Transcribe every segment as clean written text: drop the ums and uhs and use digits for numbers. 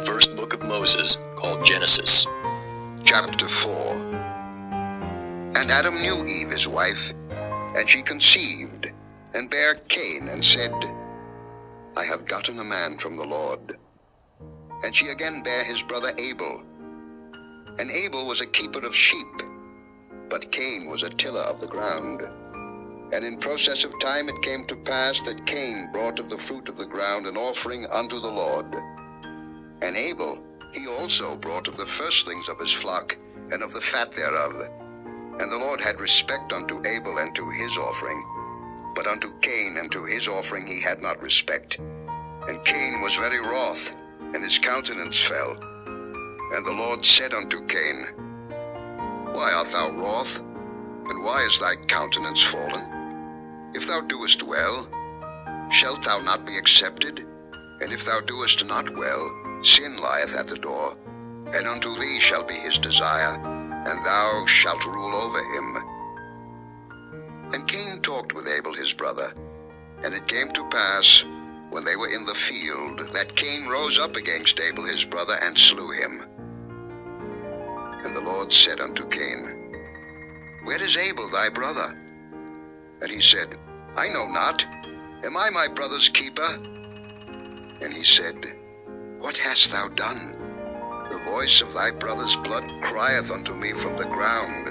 first book of Moses, called Genesis. Chapter 4. And Adam knew Eve his wife, and she conceived, and bare Cain, and said, I have gotten a man from the Lord. And she again bare his brother Abel. And Abel was a keeper of sheep, but Cain was a tiller of the ground. And in process of time it came to pass that Cain brought of the fruit of the ground an offering unto the Lord. And Abel, he also brought of the firstlings of his flock, and of the fat thereof. And the Lord had respect unto Abel and to his offering, but unto Cain and to his offering he had not respect. And Cain was very wroth, and his countenance fell. And the Lord said unto Cain, Why art thou wroth, and why is thy countenance fallen? If thou doest well, shalt thou not be accepted? And if thou doest not well, sin lieth at the door, and unto thee shall be his desire, and thou shalt rule over him. And Cain talked with Abel his brother. And it came to pass, when they were in the field, that Cain rose up against Abel his brother, and slew him. And the Lord said unto Cain, Where is Abel thy brother? And he said, I know not. Am I my brother's keeper? And he said, What hast thou done? The voice of thy brother's blood crieth unto me from the ground.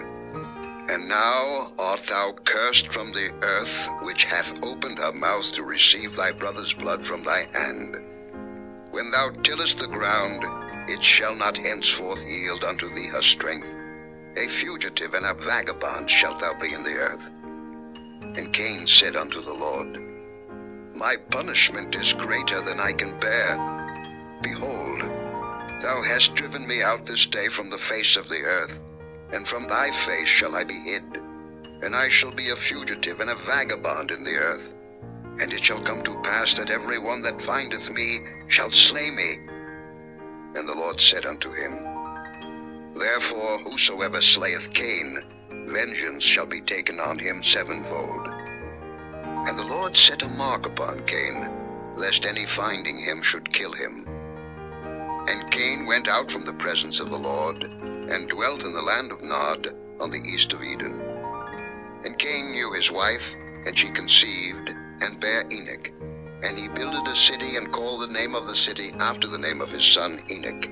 And now art thou cursed from the earth, which hath opened her mouth to receive thy brother's blood from thy hand. When thou tillest the ground, it shall not henceforth yield unto thee her strength. A fugitive and a vagabond shalt thou be in the earth. And Cain said unto the Lord, My punishment is greater than I can bear. Behold, thou hast driven me out this day from the face of the earth, and from thy face shall I be hid, and I shall be a fugitive and a vagabond in the earth. And it shall come to pass that every one that findeth me shall slay me. And the Lord said unto him, Therefore whosoever slayeth Cain, vengeance shall be taken on him sevenfold. And the Lord set a mark upon Cain, lest any finding him should kill him. And Cain went out from the presence of the Lord, and dwelt in the land of Nod, on the east of Eden. And Cain knew his wife, and she conceived, and bare Enoch. And he builded a city, and called the name of the city after the name of his son Enoch.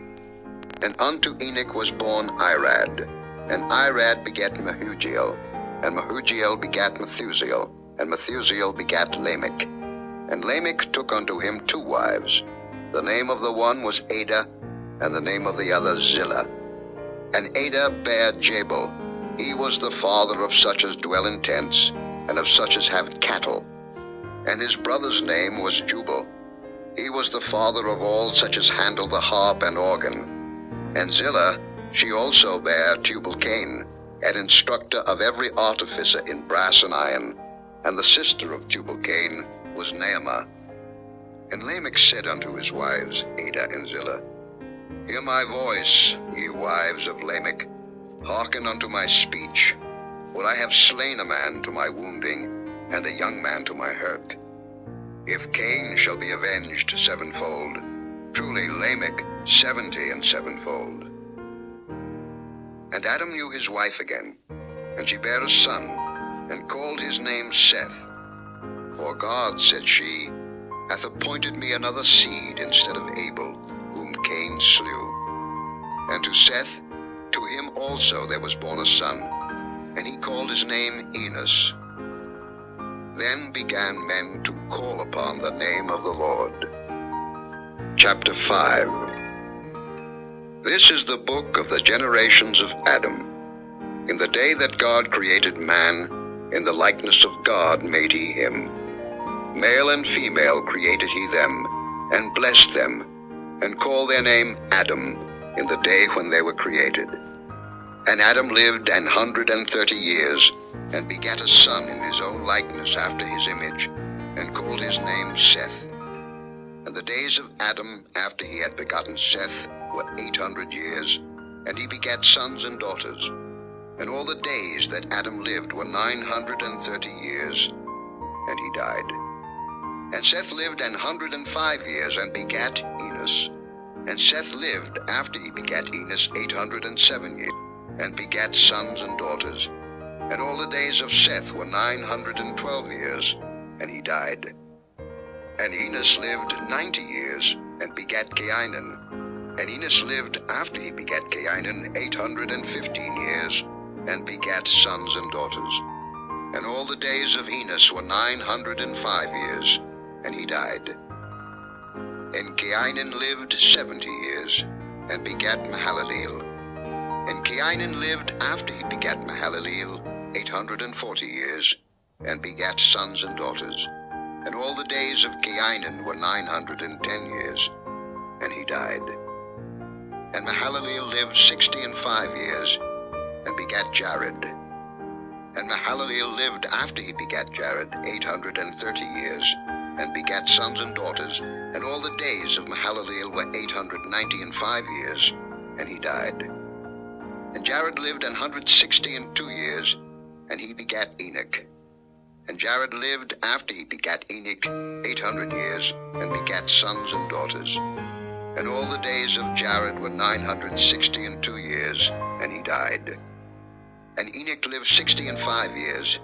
And unto Enoch was born Irad. And Irad begat Mehujael, and Mehujael begat Methusael, and Methusael begat Lamech. And Lamech took unto him 2 wives. The name of the one was Ada, and the name of the other Zillah. And Ada bare Jabal. He was the father of such as dwell in tents, and of such as have cattle. And his brother's name was Jubal. He was the father of all such as handle the harp and organ. And Zillah, she also bare Tubal-Cain, an instructor of every artificer in brass and iron. And the sister of Tubal-Cain was Naamah. And Lamech said unto his wives, Ada and Zillah, Hear my voice, ye wives of Lamech. Hearken unto my speech. For I have slain a man to my wounding, and a young man to my hurt. If Cain shall be avenged sevenfold, truly Lamech 70 and sevenfold. And Adam knew his wife again, and she bare a son, and called his name Seth. For God, said she, hath appointed me another seed instead of Abel, whom Cain slew. And to Seth, to him also there was born a son, and he called his name Enos. Then began men to call upon the name of the Lord. Chapter 5. This is the book of the generations of Adam. In the day that God created man, in the likeness of God made he him. Male and female created he them, and blessed them, and called their name Adam in the day when they were created. And Adam lived 130 years, and begat a son in his own likeness after his image, and called his name Seth. And the days of Adam after he had begotten Seth were 800 years, and he begat sons and daughters. And all the days that Adam lived were 930 years, and he died. And Seth lived 105 years, and begat Enos. And Seth lived after he begat Enos 807 years, and begat sons and daughters. And all the days of Seth were 912 years, and he died. And Enos lived 90 years, and begat Cainan. And Enos lived after he begat Cainan 815 years, and begat sons and daughters. And all the days of Enos were 905 years, and he died. And Cainan lived 70 years, and begat Mahalaleel. And Cainan lived after he begat Mahalaleel 840 years, and begat sons and daughters. And all the days of Cainan were 910 years, and he died. And Mahalaleel lived 65 years, and begat Jared. And Mahalaleel lived after he begat Jared 830 years, and begat sons and daughters. And all the days of Mahalaleel were 895 years, and he died. And Jared lived 162 years, and he begat Enoch. And Jared lived after he begat Enoch 800 years, and begat sons and daughters. And all the days of Jared were 962 years, and he died. And Enoch lived 65 years,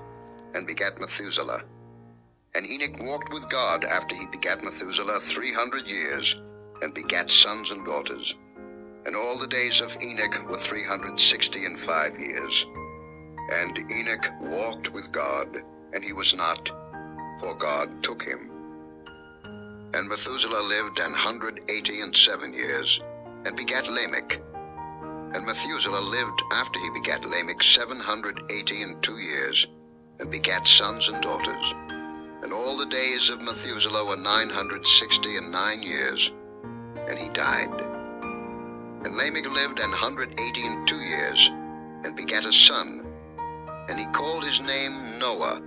and begat Methuselah. And Enoch walked with God after he begat Methuselah 300 years, and begat sons and daughters. And all the days of Enoch were 365 years. And Enoch walked with God, and he was not, for God took him. And Methuselah lived 187 years, and begat Lamech. And Methuselah lived after he begat Lamech 782 years, and begat sons and daughters. And all the days of Methuselah were 969 years, and he died. And Lamech lived 182 years, and begat a son, and he called his name Noah,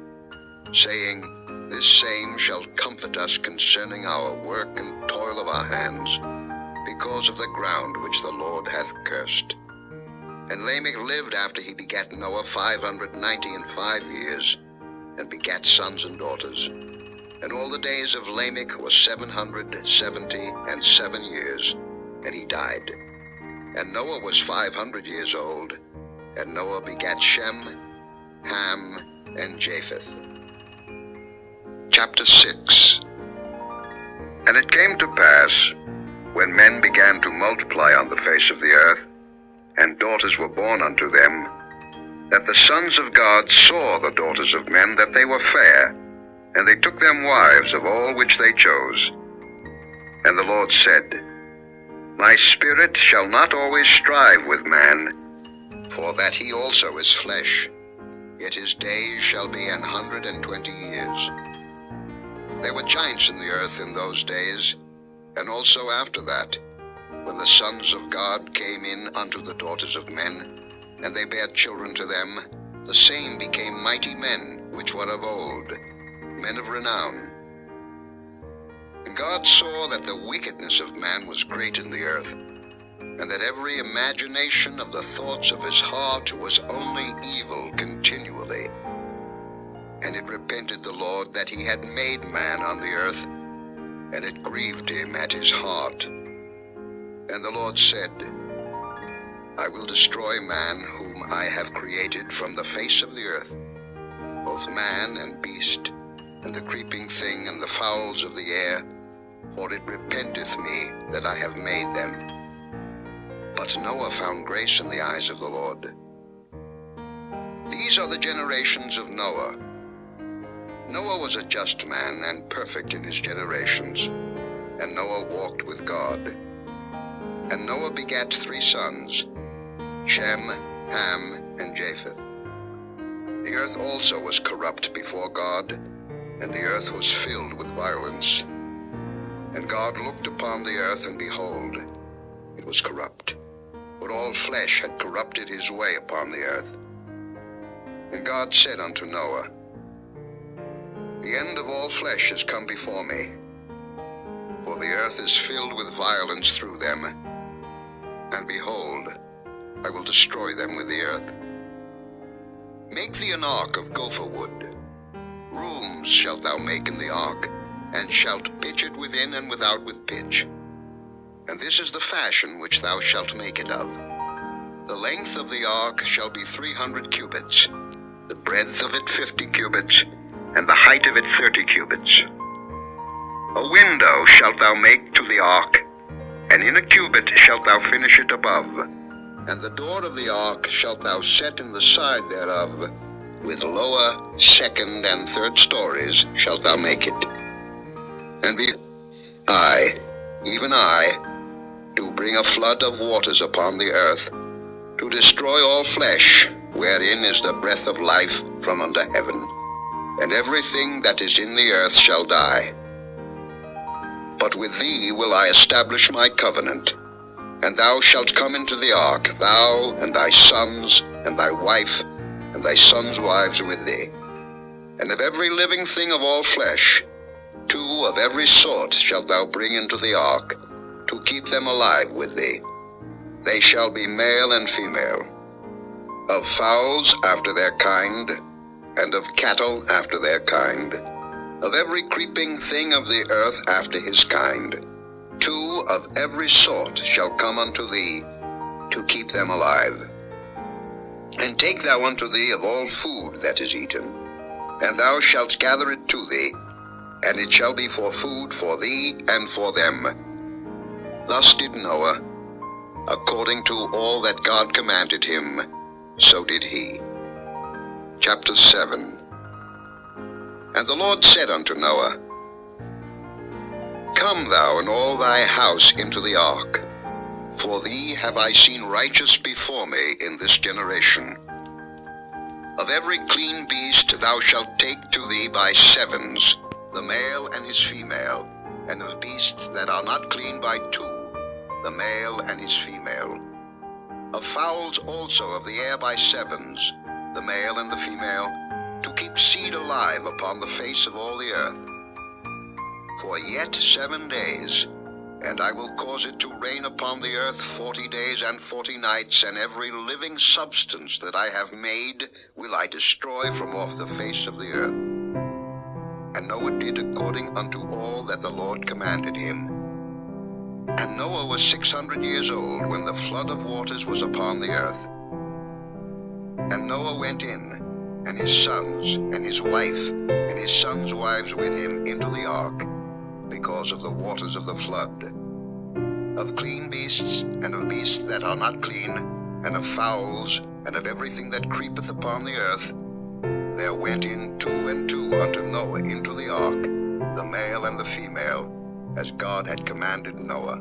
saying, This same shall comfort us concerning our work and toil of our hands, because of the ground which the Lord hath cursed. And Lamech lived after he begat Noah 595 years, and begat sons and daughters. And all the days of Lamech were 777 years, and he died. And Noah was 500 years old, and Noah begat Shem, Ham, and Japheth. Chapter 6. And it came to pass, when men began to multiply on the face of the earth, and daughters were born unto them, that the sons of God saw the daughters of men, that they were fair, and they took them wives of all which they chose. And the Lord said, My spirit shall not always strive with man, for that he also is flesh, yet his days shall be 120 years. There were giants in the earth in those days, and also after that, when the sons of God came in unto the daughters of men, and they bare children to them, the same became mighty men, which were of old, men of renown. And God saw that the wickedness of man was great in the earth, and that every imagination of the thoughts of his heart was only evil continually. And it repented the Lord that he had made man on the earth, and it grieved him at his heart. And the Lord said, I will destroy man whom I have created from the face of the earth, both man and beast, and the creeping thing and the fowls of the air, for it repenteth me that I have made them. But Noah found grace in the eyes of the Lord. These are the generations of Noah. Noah was a just man and perfect in his generations, and Noah walked with God. And Noah begat 3 sons, Shem, Ham, and Japheth. The earth also was corrupt before God, and the earth was filled with violence. And God looked upon the earth, and behold, it was corrupt, for all flesh had corrupted his way upon the earth. And God said unto Noah, The end of all flesh is come before me, for the earth is filled with violence through them, and behold, I will destroy them with the earth. Make thee an ark of gopher wood. Rooms shalt thou make in the ark, and shalt pitch it within and without with pitch. And this is the fashion which thou shalt make it of. The length of the ark shall be 300 cubits, the breadth of it 50 cubits, and the height of it 30 cubits. A window shalt thou make to the ark, and in a cubit shalt thou finish it above. And the door of the ark shalt thou set in the side thereof, with lower, second, and third stories shalt thou make it. And I, even I, do bring a flood of waters upon the earth, to destroy all flesh, wherein is the breath of life from under heaven. And everything that is in the earth shall die. But with thee will I establish my covenant, and thou shalt come into the ark, thou and thy sons, and thy wife, and thy sons' wives with thee. And of every living thing of all flesh, 2 of every sort shalt thou bring into the ark, to keep them alive with thee. They shall be male and female. Of fowls after their kind, and of cattle after their kind, of every creeping thing of the earth after his kind, 2 of every sort shall come unto thee, to keep them alive. And take thou unto thee of all food that is eaten, and thou shalt gather it to thee, and it shall be for food for thee and for them. Thus did Noah, according to all that God commanded him, so did he. Chapter 7. And the Lord said unto Noah, Come thou and all thy house into the ark, for thee have I seen righteous before me in this generation. Of every clean beast thou shalt take to thee by sevens, the male and his female, and of beasts that are not clean by 2, the male and his female. Of fowls also of the air by sevens, the male and the female, to keep seed alive upon the face of all the earth. For yet 7 days, and I will cause it to rain upon the earth 40 days and 40 nights, and every living substance that I have made will I destroy from off the face of the earth. And Noah did according unto all that the Lord commanded him. And Noah was 600 years old when the flood of waters was upon the earth. And Noah went in, and his sons, and his wife, and his sons' wives with him into the ark, because of the waters of the flood. Of clean beasts, and of beasts that are not clean, and of fowls, and of everything that creepeth upon the earth, there went in 2 and 2 unto Noah into the ark, the male and the female, as God had commanded Noah.